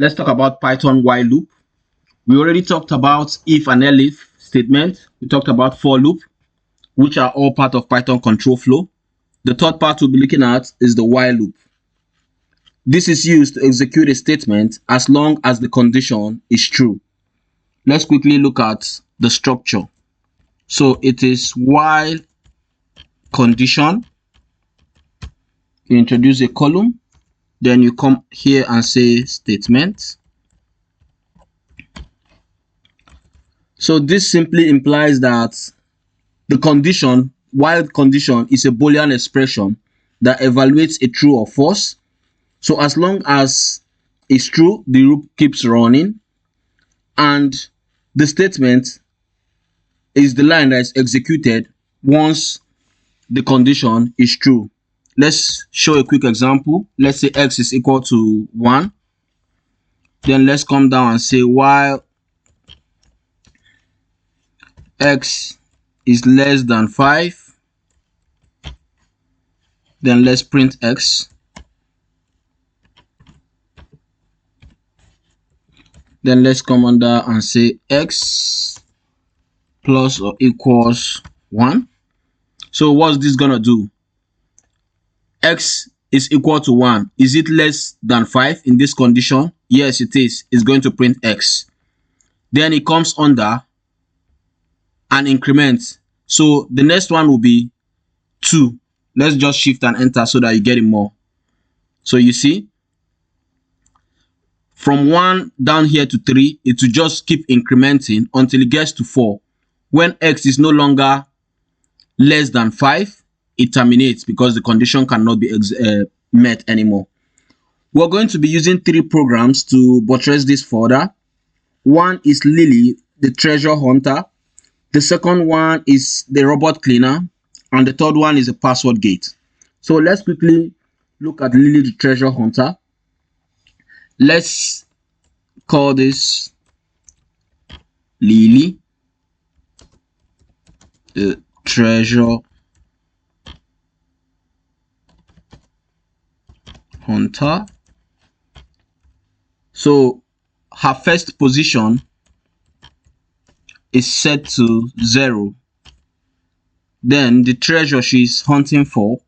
Let's talk about Python while loop. We already talked about if and elif statement. We talked about for loop, which are all part of Python control flow. The third part we'll be looking at is the while loop. This is used to execute a statement as long as the condition is true. Let's quickly look at the structure. So it is while condition. You introduce a column, then you come here and say statement. So this simply implies that the condition, while condition, is a Boolean expression that evaluates a true or false. So as long as it's true, the loop keeps running, and the statement is the line that is executed once the condition is true. Let's show a quick example. Let's say x is equal to 1. Then let's come down and say while x is less than 5. Then let's print x. Then let's come under and say x plus or equals 1. So what's this gonna do? X is equal to 1. Is it less than 5 in this condition? Yes, it is. It's going to print x. Then it comes under and increments. So the next one will be 2. Let's just shift and enter so that you get it more. So you see, from 1 down here to 3, it will just keep incrementing until it gets to 4. When x is no longer less than 5, it terminates because the condition cannot be met anymore. We're going to be using 3 programs to buttress this further. One is Lily, the treasure hunter. The second one is the robot cleaner. And the third one is a password gate. So let's quickly look at Lily, the treasure hunter. Let's call this Lily, the treasure hunter. So her first position is set to 0. Then the treasure she's hunting for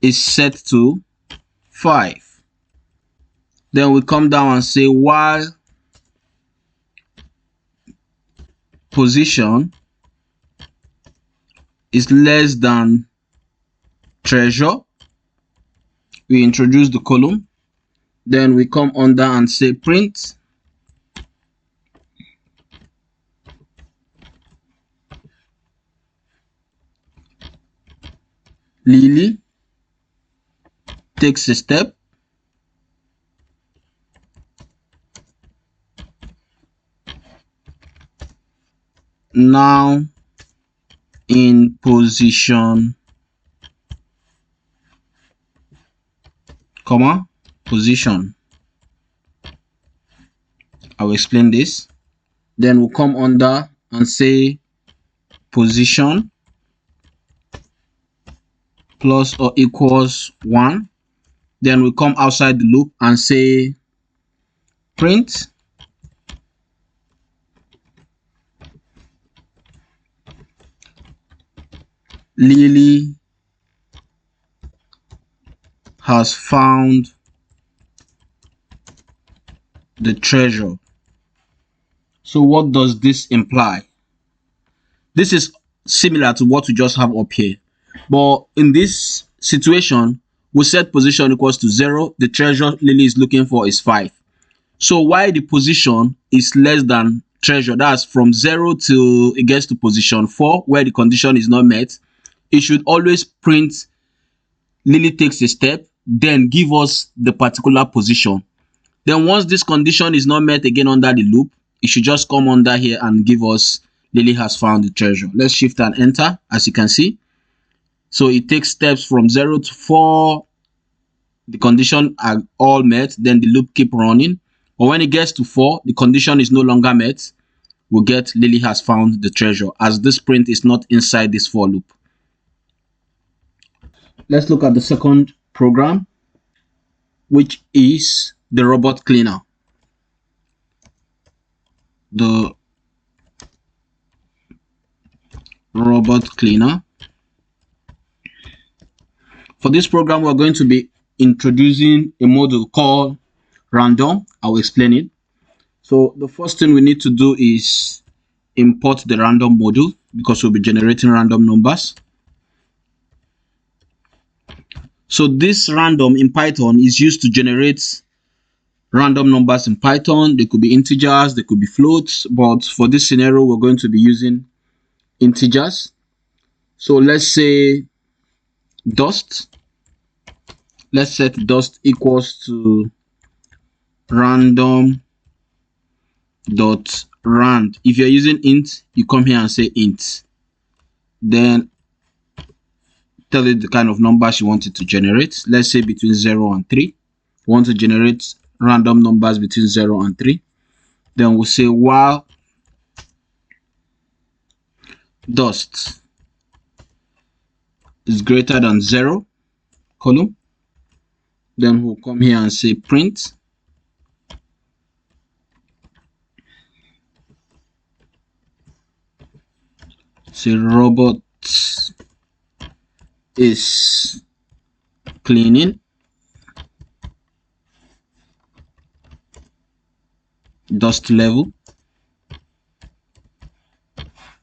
is set to 5. Then we come down and say while position is less than treasure, we introduce the column. Then we come under and say print Lily takes a step. Now in position, comma, position. I will explain this. Then we'll come under and say position plus or equals 1. Then we come outside the loop and say print Lily has found the treasure. So what does this imply? This is similar to what we just have up here, but in this situation we set position equals to 0. The treasure Lily is looking for is 5. So while the position is less than treasure, that's from 0 till it gets to position 4 where the condition is not met, it should always print Lily takes a step, then give us the particular position. Then once this condition is not met again under the loop, it should just come under here and give us Lily has found the treasure. Let's shift and enter, as you can see. So it takes steps from 0 to 4. The condition are all met, then the loop keep running. But when it gets to 4, the condition is no longer met. We'll get Lily has found the treasure, as this print is not inside this for loop. Let's look at the second program. which is the robot cleaner. The robot cleaner. For this program, we're going to be introducing a module called random. I'll explain it. So the first thing we need to do is import the random module because we'll be generating random numbers. So this random in Python is used to generate random numbers in Python. They could be integers, they could be floats, but for this scenario, we're going to be using integers. So let's say dust. Let's set dust equals to random dot rand. If you're using int, you come here and say int. Then tell it the kind of numbers you want it to generate. Let's say between 0 and 3. We want to generate random numbers between 0 and 3. Then we'll say while dust is greater than 0 column. Then we'll come here and say print say robot is cleaning dust level.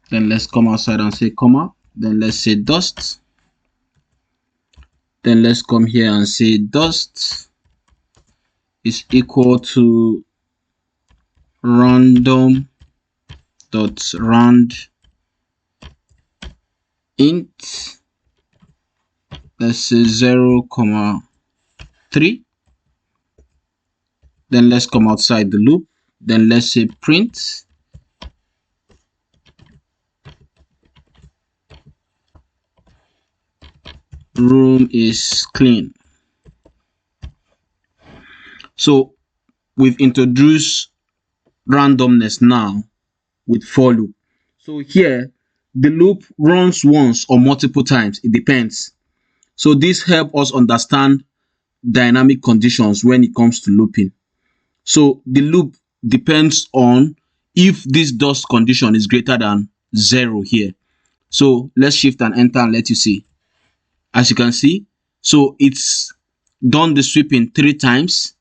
Then let's come outside and say comma. Then let's say dust. Then let's come here and say dust is equal to random dot rand int. Let's say 0, 3. Then let's come outside the loop. Then let's say print room is clean. So we've introduced randomness now with for loop. So here the loop runs once or multiple times, it depends. So this helps us understand dynamic conditions when it comes to looping. So the loop depends on if this dust condition is greater than 0 here. So let's shift and enter and let you see. As you can see, so it's done the sweeping 3 times.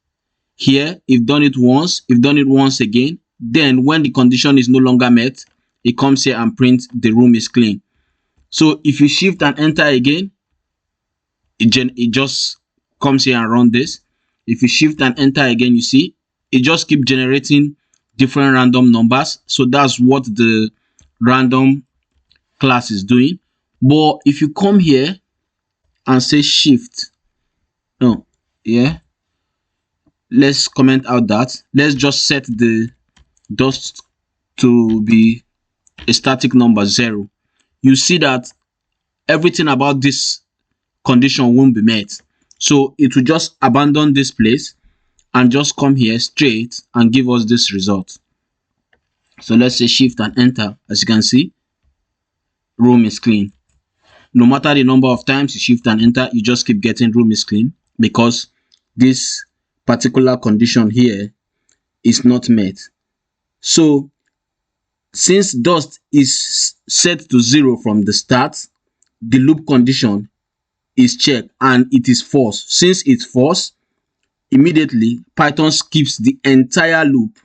Here, if done it once, if done it once again, then when the condition is no longer met, it comes here and prints the room is clean. So if you shift and enter again, it just comes here and run this. If you shift and enter again, you see, it just keeps generating different random numbers. So that's what the random class is doing. But if you come here and say shift, no, yeah, let's comment out that. Let's just set the dust to be a static number 0. You see that everything about this condition won't be met. So it will just abandon this place and just come here straight and give us this result. So let's say shift and enter. As you can see, room is clean. No matter the number of times you shift and enter, you just keep getting room is clean because this particular condition here is not met. So since dust is set to 0 from the start, the loop condition is checked and it is false. Since it's false, immediately Python skips the entire loop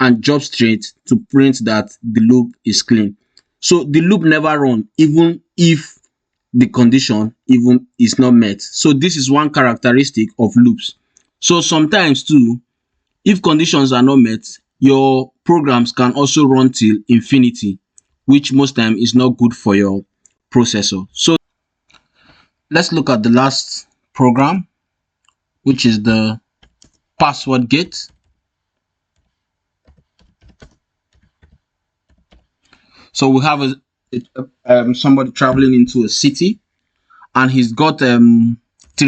and jumps straight to print that the loop is clean. So the loop never runs even if the condition even is not met. So this is one characteristic of loops. So sometimes too, if conditions are not met, your programs can also run till infinity, which most time is not good for your processor. So let's look at the last program, which is the password get. So we have somebody traveling into a city, and he's got 3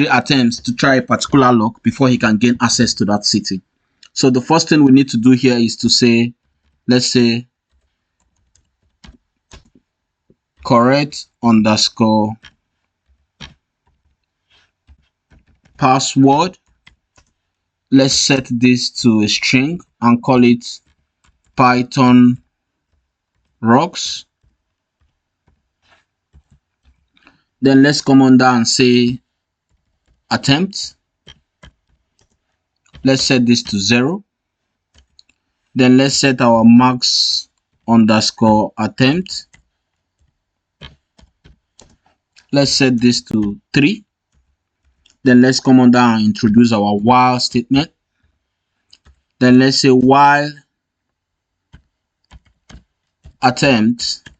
attempts to try a particular lock before he can gain access to that city. So the first thing we need to do here is to say, let's say correct underscore password let's set this to a string and call it Python rocks. Then let's come on down and say attempt. Let's set this to 0. Then let's set our max underscore attempt. Let's set this to 3. Then let's come on down and introduce our while statement. Then let's say while attempt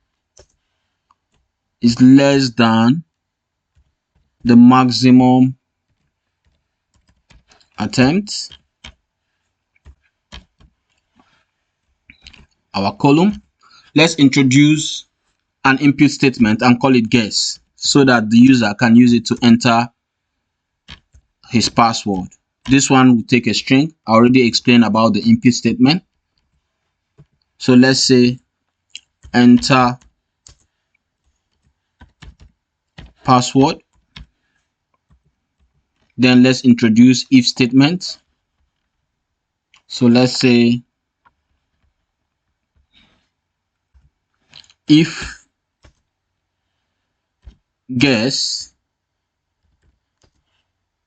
is less than the maximum attempt, our column. Let's introduce an input statement and call it guess so that the user can use it to enter his password. This one will take a string. I already explained about the input statement. So let's say enter password. Then let's introduce if statement. So let's say if guess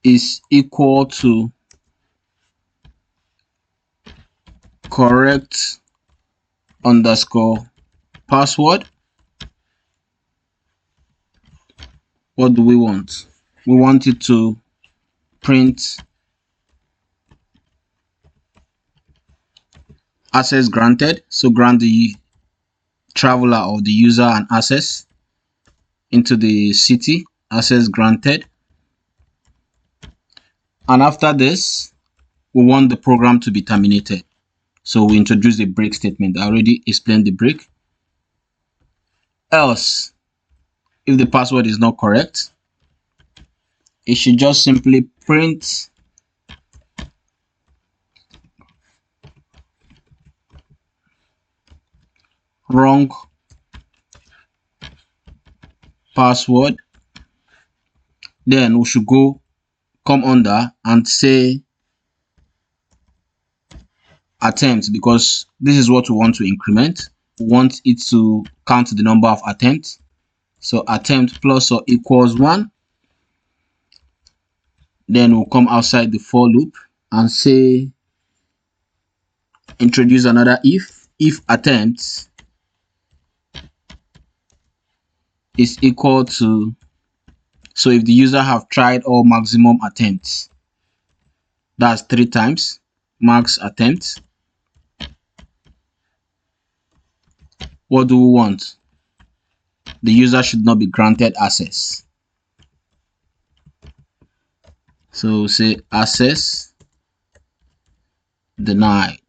is equal to correct underscore password, what do we want? We want it to print access granted. So grant the traveler or the user an access into the city, access granted. And after this, we want the program to be terminated. So we introduce the break statement. I already explained the break. Else, if the password is not correct, it should just simply print wrong password. Then we should come under and say attempt, because this is what we want to increment. We want it to count the number of attempts. So attempt plus or equals 1. Then we'll come outside the for loop and say introduce another if attempt is equal to, so if the user have tried all maximum attempts, that's 3 times max attempts, what do we want? The user should not be granted access. So say access denied.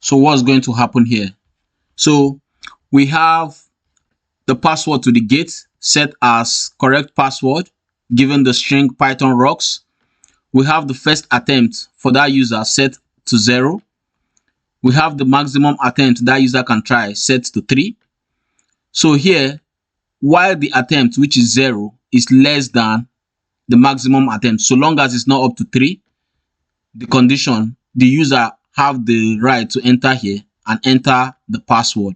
So what's going to happen here? So we have the password to the gate set as correct password given the string Python rocks. We have the first attempt for that user set to 0. We have the maximum attempt that user can try set to 3. So here, while the attempt, which is 0, is less than the maximum attempt, so long as it's not up to 3, the condition, the user have the right to enter here and enter the password.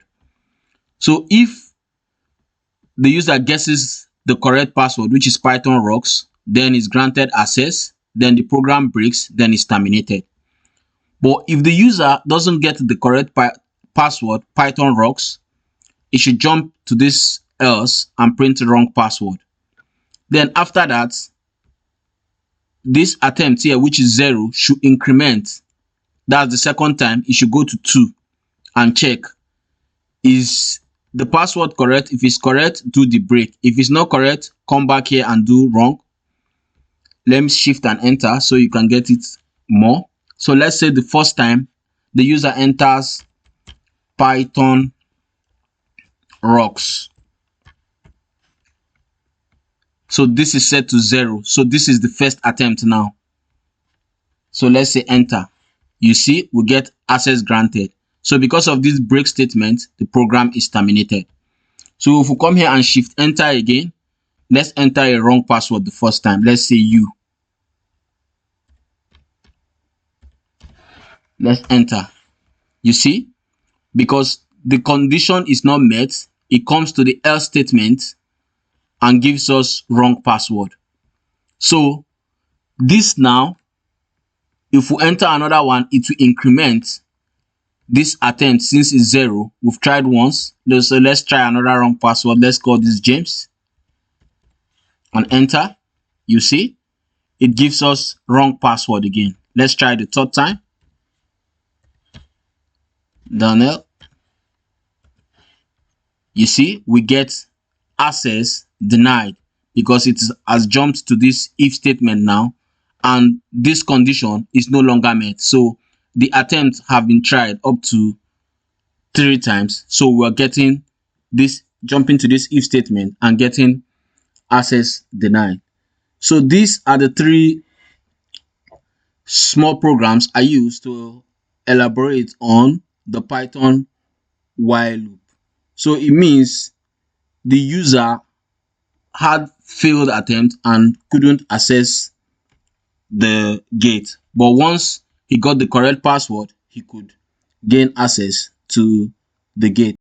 So if the user guesses the correct password, which is Python rocks, then is granted access, then the program breaks, then it's terminated. But if the user doesn't get the correct password, Python rocks, it should jump to this else and print the wrong password. Then after that, this attempt here, which is 0, should increment. That's the second time. It should go to 2 and check, is the password correct? If it's correct, do the break. If it's not correct, come back here and do wrong. Let me shift and enter so you can get it more. So let's say the first time the user enters Python rocks. So this is set to 0. So this is the first attempt now. So let's say enter. You see, we get access granted. So because of this break statement, the program is terminated. So if we come here and shift enter again, let's enter a wrong password the first time. Let's say U. Let's enter. You see, because the condition is not met, it comes to the else statement and gives us wrong password. So this now, if we enter another one, it will increment this attempt. Since it's 0, we've tried once. So let's try another wrong password. Let's call this James and enter. You see, it gives us wrong password again. Let's try the third time. Daniel. You see, we get access denied because it has jumped to this if statement now, and this condition is no longer met. So the attempts have been tried up to 3 times. So we're getting this, jumping to this if statement and getting access denied. So these are the 3 small programs I use to elaborate on the Python while loop. So it means the user had failed attempt and couldn't access the gate, but once he got the correct password, he could gain access to the gate.